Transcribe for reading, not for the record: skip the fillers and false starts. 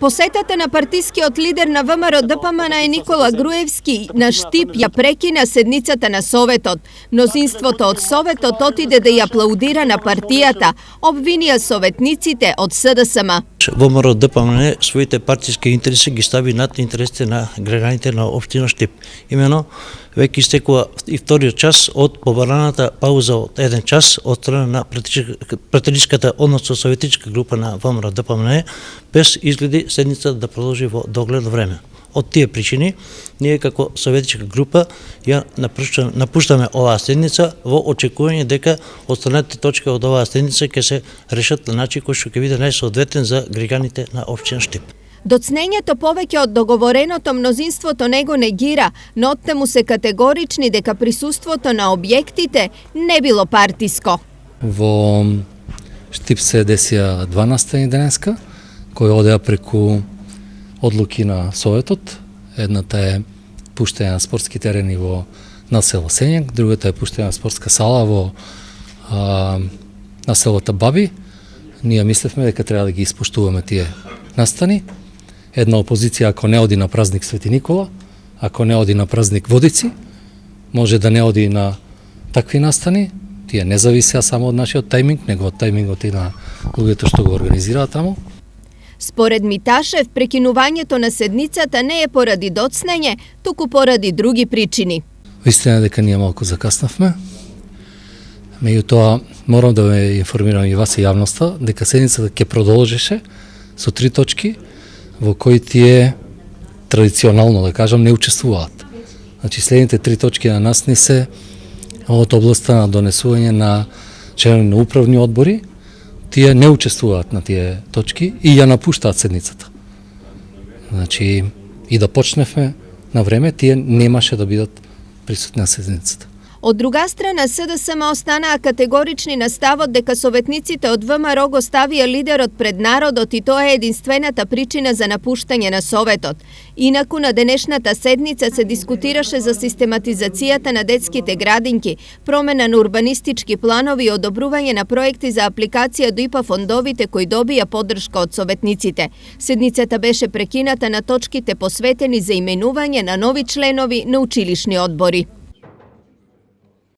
Посетата на партискиот лидер на ВМРО ДПМН е Никола Груевски на Штип ја прекина седницата на Советот. Мнозинството од Советот отиде да ја аплаудира на партијата, обвинија советниците од СДСМ. ВМРО ДПМН своите партиски интереси ги стави над интересите на граѓаните на општина Штип. Имено, веќе истекува и вториот час од побараната пауза од 1 час од страна на пратеничката, односно советничка група на ВМРО ДПМН, без изгледи седницата да продолжи во догледно време. Од тие причини, ние како советничка група ја напуштаме оваа седница во очекување дека останатите точки од оваа седница ќе се решат на начин кој што ќе биде најсоодветен за граѓаните на општина Штип. Доцнењето повеќе од договореното мнозинството не го негира, но оттаму се категорични дека присуството на објектите не било партиско. Во Штип се десија 2 настани денеска, кои одеа преку одлуки на Советот. Едната е пуштење на спортски терени во насело Сењак, другата е пуштење на спортска сала во населото Баби. Ние мислевме дека треба да ги испоштуваме тие настани. Една опозиција, ако не оди на празник Свети Никола, ако не оди на празник Водици, може да не оди на такви настани. Тие не зависеа само од нашиот тајминг, него од тајмингот и на луѓето што го организираат таму. Според Миташев, прекинувањето на седницата не е поради доцнење, туку поради други причини. Вистина дека ние малку закаснавме. Меѓутоа, морам да ве информирам и вас и јавноста дека седницата ќе продолжеше со 3 точки во кои тие традиционално, да кажам, не учествуваат. Значи, следните 3 точки на нас не се од областта на донесување на членови на управни одбори. Тие не учествуваат на тие точки и ја напуштаат седницата. Значи, и да почневме на време, тие немаше да бидат присутни на седницата. Од друга страна, СДСМ останаа категорични на ставот дека советниците од ВМРО го ставија лидерот пред народот и тоа е единствената причина за напуштање на Советот. Инаку на денешната седница се дискутираше за систематизацијата на детските градинки, промена на урбанистички планови и одобрување на проекти за апликација до ИПА фондовите кои добија поддршка од советниците. Седницата беше прекината на точките посветени за именување на нови членови на училишни одбори.